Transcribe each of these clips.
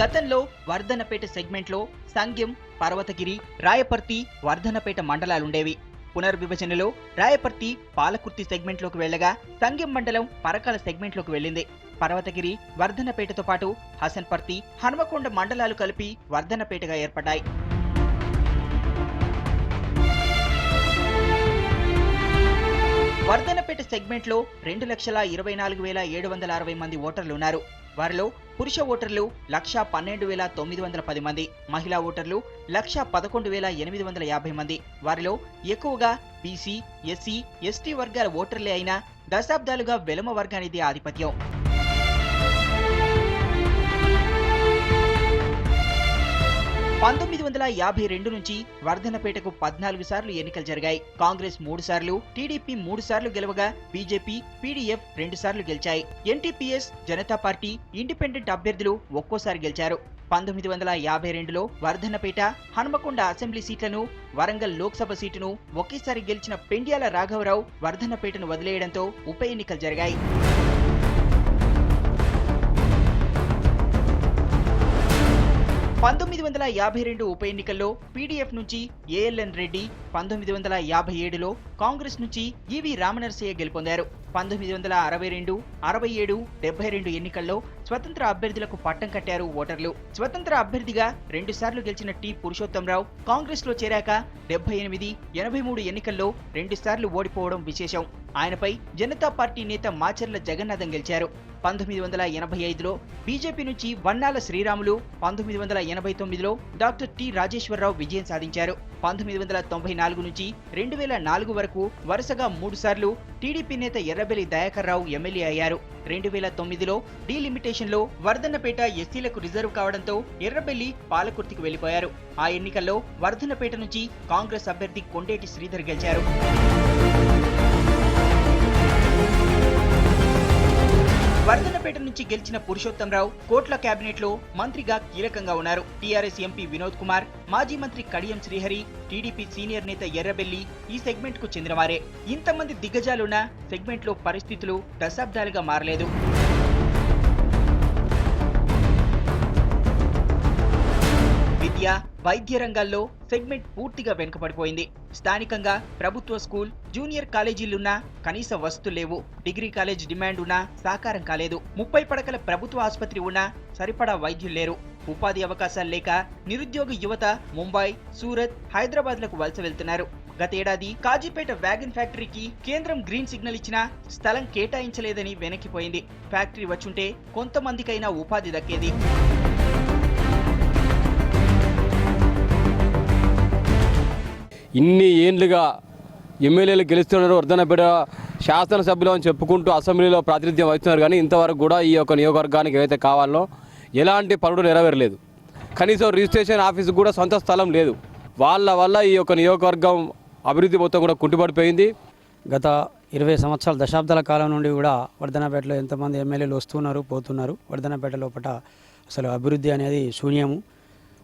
గతంలో వర్ధన్నపేట సెగ్మెంట్లో సంగ్యం, పర్వతగిరి, రాయపర్తి, వర్ధన్నపేట మండలాలుండేవి. పునర్విభజనలో రాయపర్తి పాలకుర్తి సెగ్మెంట్లోకి వెళ్లగా సంగ్యం మండలం పరకాల సెగ్మెంట్లోకి వెళ్ళింది. పర్వతగిరి, వర్ధన్నపేటతో పాటు హసన్పర్తి, హనుమకొండ మండలాలు కలిపి వర్ధన్నపేటగా ఏర్పడ్డాయి. వర్ధన్నపేట సెగ్మెంట్లో 2,24,760 మంది ఓటర్లు ఉన్నారు. వారిలో పురుష ఓటర్లు 1,12,910 మంది, మహిళా ఓటర్లు 1,11,850 మంది. వారిలో ఎక్కువగా బీసీ, ఎస్సీ, ఎస్టీ వర్గాల ఓటర్లే అయినా దశాబ్దాలుగా వెలమ వర్గానిది ఆధిపత్యం. (1952) నుంచి వర్ధన్నపేటకు 14 సార్లు ఎన్నికలు జరిగాయి. కాంగ్రెస్ 3 సార్లు, టీడీపీ 3 సార్లు గెలవగా బీజేపీ, పీడీఎఫ్ 2 సార్లు గెలిచాయి. ఎన్టీపీఎస్, జనతా పార్టీ, ఇండిపెండెంట్ అభ్యర్థులు ఒక్కోసారి గెలిచారు. 1952లో వర్ధన్నపేట, హనుమకొండ అసెంబ్లీ సీట్లను, వరంగల్ లోక్సభ సీటును ఒకేసారి గెలిచిన పెండ్యాల రాఘవరావు వర్ధన్నపేటను వదిలేయడంతో ఉప ఎన్నికలు జరిగాయి. 1952 ఉప ఎన్నికల్లో పీడీఎఫ్ నుంచి ఏఎల్ఎన్ రెడ్డి, 1957లో కాంగ్రెస్ నుంచి ఈవి రామనరసయ్య గెలుపొందారు. 1962, 67, 72 ఎన్నికల్లో స్వతంత్ర అభ్యర్థులకు పట్టం కట్టారు ఓటర్లు. స్వతంత్ర అభ్యర్థిగా 2 సార్లు గెలిచిన టి పురుషోత్తంరావు కాంగ్రెస్ లో చేరాక 78, 83 ఎన్నికల్లో 2 సార్లు ఓడిపోవడం విశేషం. ఆయనపై జనతా పార్టీ నేత మాచర్ల జగన్నాథం గెలిచారు. 1985లో బీజేపీ నుంచి వన్నాల శ్రీరాములు, 1989లో డాక్టర్ టి రాజేశ్వరరావు విజయం సాధించారు. 1994 నుంచి 2004 వరకు వరుసగా 3 సార్లు టీడీపీ నేత ఎర్రబెల్లి దయాకర్ రావు ఎమ్మెల్యే అయ్యారు. 2009లో డీలిమిటేషన్లో వర్ధన్నపేట ఎస్సీలకు రిజర్వ్ కావడంతో ఎర్రబెల్లి పాలకుర్తికి వెళ్లిపోయారు. ఆ ఎన్నికల్లో వర్ధన్నపేట నుంచి కాంగ్రెస్ అభ్యర్థి కొండేటి శ్రీధర్ గెలిచారు. వర్ధన్నపేట నుంచి గెలిచిన పురుషోత్తంరావు కోట్ల కేబినెట్ లో మంత్రిగా కీలకంగా ఉన్నారు. టీఆర్ఎస్ ఎంపీ వినోద్ కుమార్, మాజీ మంత్రి కడియం శ్రీహరి, టీడీపీ సీనియర్ నేత ఎర్రబెల్లి ఈ సెగ్మెంట్ కు చెందినవారే. ఇంతమంది దిగ్గజాలున్న సెగ్మెంట్ లో పరిస్థితులు దశాబ్దాలుగా మారలేదు. విద్య, వైద్య రంగాల్లో సెగ్మెంట్ పూర్తిగా వెనుకబడిపోయింది. స్థానికంగా ప్రభుత్వ స్కూల్, జూనియర్ కాలేజీలున్నా కనీస వసతులు లేవు. డిగ్రీ కాలేజ్ డిమాండ్ ఉన్నా సాకారం కాలేదు. 30 పడకల ప్రభుత్వ ఆసుపత్రి ఉన్నా సరిపడా వైద్యులు లేరు. ఉపాధి అవకాశాలు లేక నిరుద్యోగ యువత ముంబై, సూరత్, హైదరాబాద్లకు వలస వెళ్తున్నారు. గతేడాది కాజీపేట వ్యాగన్ ఫ్యాక్టరీకి కేంద్రం గ్రీన్ సిగ్నల్ ఇచ్చినా స్థలం కేటాయించలేదని వెనక్కిపోయింది. ఫ్యాక్టరీ వచ్చుంటే కొంతమందికైనా ఉపాధి దక్కేది. ఇన్ని ఏండ్లుగా ఎమ్మెల్యేలు గెలుస్తున్నారు, వర్ధన్నపేట శాసనసభ్యులు అని చెప్పుకుంటూ అసెంబ్లీలో ప్రాతినిధ్యం వహిస్తున్నారు. కానీ ఇంతవరకు కూడా ఈ యొక్క నియోజకవర్గానికి ఏవైతే కావాలో ఎలాంటి పనులు నెరవేరలేదు. కనీసం రిజిస్ట్రేషన్ ఆఫీస్కి కూడా సొంత స్థలం లేదు. వాళ్ళ వల్ల ఈ యొక్క నియోజకవర్గం అభివృద్ధి మొత్తం కూడా కుంటుపడిపోయింది. గత 20 సంవత్సరాల దశాబ్దాల కాలం నుండి కూడా వర్ధన్నపేటలో ఎంతమంది ఎమ్మెల్యేలు వస్తున్నారు, పోతున్నారు. వర్ధన్నపేట లోపల అసలు అభివృద్ధి అనేది శూన్యము.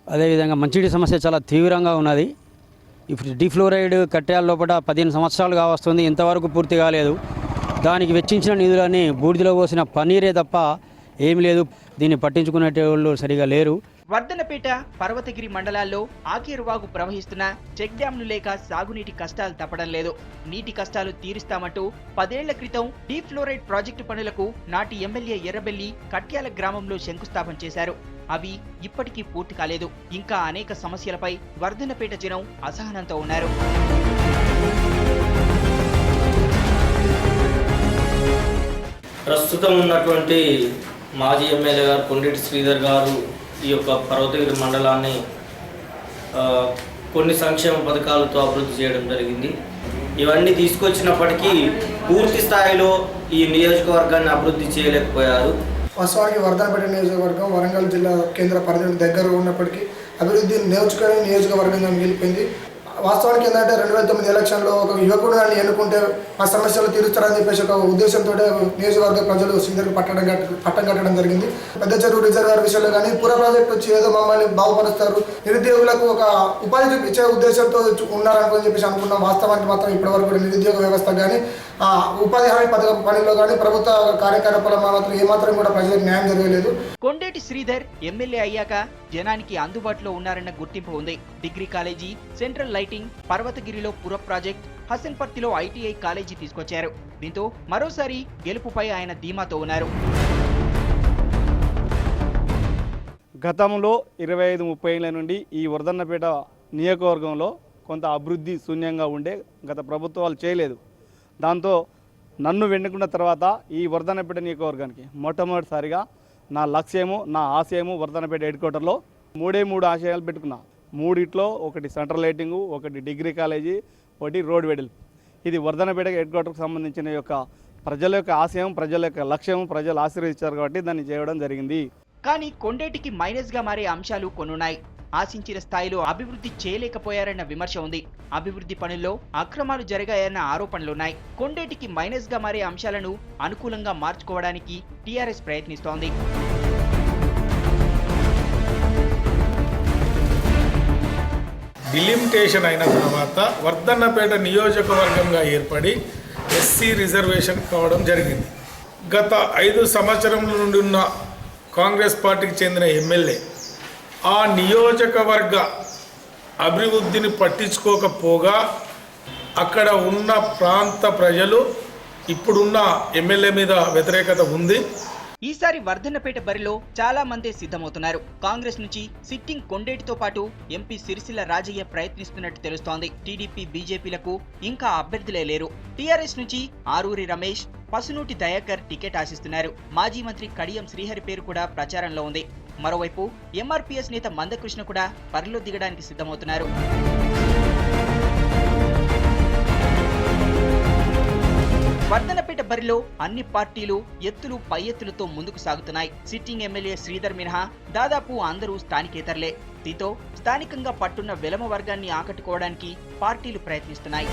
అదేవిధంగా మంచినీటి సమస్య చాలా తీవ్రంగా ఉన్నది. ఇప్పుడు డిఫ్లోరైడ్ కట్టేయాల లోపల 15 సంవత్సరాలుగా వస్తుంది, ఇంతవరకు పూర్తి కాలేదు. దానికి వెచ్చించిన నిధులన్నీ బూడిదలో పోసిన పన్నీరే తప్ప ఏమి లేదు. దీన్ని పట్టించుకునే వాళ్ళు సరిగా లేరు. వర్ధన్నపేట, పర్వతగిరి మండలాల్లో ఆకేరువాగు ప్రవహిస్తున్న చెక్ డ్యాంలు లేక సాగునీటి కష్టాలు తప్పడం లేదు. నీటి కష్టాలు తీరుస్తామంటూ 10 ఏళ్ల క్రితం డీఫ్లోరైడ్ ప్రాజెక్టు పనులకు నాటి ఎమ్మెల్యే ఎర్రబెల్లి కట్యాల గ్రామంలో శంకుస్థాపన చేశారు. అవి ఇప్పటికీ పూర్తి కాలేదు. ఇంకా అనేక సమస్యలపై వర్ధన్నపేట జనం అసహనంతో ఉన్నారు. ప్రస్తుతం ఉన్నటువంటి మాజీ ఎమ్మెల్యే గారు కొండేటి శ్రీధర్ గారు ఈ యొక్క పర్వతగిరి మండలాన్ని కొన్ని సంక్షేమ పథకాలతో అభివృద్ధి చేయడం జరిగింది. ఇవన్నీ తీసుకొచ్చినప్పటికీ పూర్తి స్థాయిలో ఈ నియోజకవర్గాన్ని అభివృద్ధి చేయలేకపోయారు. వాస్తవానికి వర్ధన్నపేట నియోజకవర్గం వరంగల్ జిల్లా కేంద్ర పరిధికి దగ్గర ఉన్నప్పటికీ అభివృద్ధి నియోజకవర్గంగా మిగిలిపోయింది. వాస్తవానికి ఏంటంటే 2009 ఎలక్షన్లో ఒక యువకుడు నన్ను ఎన్నుకుంటే మా సమస్యలు తీరుస్తారని చెప్పేసి ఒక ఉద్దేశంతో నియోజకవర్గ ప్రజలు శ్రీధర్కి పట్టం కట్టడం జరిగింది. పెద్ద చెరువు రిజర్వాయర్ విషయంలో కానీ పుర ప్రాజెక్టు వచ్చి ఏదో మమ్మల్ని బాగుపరుస్తారు, నిరుద్యోగులకు ఒక ఉపాధి ఇచ్చే ఉద్దేశంతో ఉన్నారని చెప్పేసి అనుకున్నాం. వాస్తవానికి మాత్రం ఇప్పటివరకు కూడా నిరుద్యోగ వ్యవస్థ కానీ ఉపాధి హామీ పథకం పనిలో కానీ ప్రభుత్వ కార్యకలాపాల మాత్రం ఏమాత్రం కూడా ప్రజలకు న్యాయం జరగలేదు. కొండేటి శ్రీధర్ ఎమ్మెల్యే అయ్యాక జనానికి అందుబాటులో ఉన్నారన్న గుర్తింపు ఉంది. డిగ్రీ కాలేజీ, సెంట్రల్ లైటింగ్, పర్వతగిరిలో పుర ప్రాజెక్ట్, హసన్పర్తిలో ఐటీఐ కాలేజీ తీసుకొచ్చారు. దీంతో మరోసారి గెలుపుపై ఆయన ధీమాతో ఉన్నారు. గతంలో 25-30 ఏళ్ల నుండి ఈ వర్ధన్నపేట నియోజకవర్గంలో కొంత అభివృద్ధి శూన్యంగా ఉండే గత ప్రభుత్వాలు చేయలేదు. దాంతో నన్ను వెన్నుకున్న తర్వాత ఈ వర్ధన్నపేట నియోజకవర్గానికి మొట్టమొదటిసారిగా నా లక్ష్యము, నా ఆశయము వర్ధన్నపేట హెడ్ క్వార్టర్లో 3 ఆశయాలు పెట్టుకున్నా. 3 ఒకటి సెంట్రల్ లైటింగు, ఒకటి డిగ్రీ కాలేజీ, ఒకటి రోడ్ వెడల్పు. ఇది వర్ధన్నపేట హెడ్ క్వార్టర్కి సంబంధించిన ప్రజల యొక్క ఆశయం, ప్రజల యొక్క లక్ష్యం, ప్రజలు ఆశీర్వదించారు కాబట్టి దాన్ని చేయడం జరిగింది. కానీ కొండేటికి మైనస్గా మారే అంశాలు కొన్నున్నాయి. ఆశించిన స్థాయిలో అభివృద్ధి చేయలేకపోయారన్న విమర్శ ఉంది. అభివృద్ధి పనుల్లో అక్రమాలు జరిగాయన్న ఆరోపణలున్నాయి. కొండేటికి మైనస్గా మారే అంశాలను అనుకూలంగా మార్చుకోవడానికి టీఆర్ఎస్ ప్రయత్నిస్తోంది. డిలిమిటేషన్ అయిన తర్వాత వర్ధన్నపేట నియోజకవర్గంగా ఏర్పడి ఎస్సీ రిజర్వేషన్ కావడం జరిగింది. గత 5 సంవత్సరముల నుండి ఉన్న కాంగ్రెస్ పార్టీకి చెందిన ఎమ్మెల్యే ఆ నియోజకవర్గ అభివృద్ధిని పట్టించుకోకపోగా అక్కడ ఉన్న ప్రాంత ప్రజలు ఇప్పుడున్న ఎమ్మెల్యే మీద వ్యతిరేకత ఉంది. ఈసారి వర్ధన్నపేట బరిలో చాలా మందే సిద్ధమవుతున్నారు. కాంగ్రెస్ నుంచి సిట్టింగ్ కొండేటితో పాటు ఎంపీ సిరిసిల్ల రాజయ్య ప్రయత్నిస్తున్నట్టు తెలుస్తోంది. టీడీపీ, బీజేపీలకు ఇంకా అభ్యర్థులే లేరు. టీఆర్ఎస్ నుంచి ఆరూరి రమేష్, పసునూటి దయాకర్ టికెట్ ఆశిస్తున్నారు. మాజీ మంత్రి కడియం శ్రీహరి పేరు కూడా ప్రచారంలో ఉంది. మరోవైపు ఎంఆర్పీఎస్ నేత మందకృష్ణ కూడా బరిలో దిగడానికి సిద్ధమవుతున్నారు. వర్ధన్నపేట బరిలో అన్ని పార్టీలు ఎత్తులు పై ఎత్తులతో ముందుకు సాగుతున్నాయి. సిట్టింగ్ ఎమ్మెల్యే శ్రీధర్ మినహా దాదాపు అందరూ స్థానికేతరులే. దీంతో స్థానికంగా పట్టున్న వెలమ వర్గాన్ని ఆకట్టుకోవడానికి పార్టీలు ప్రయత్నిస్తున్నాయి.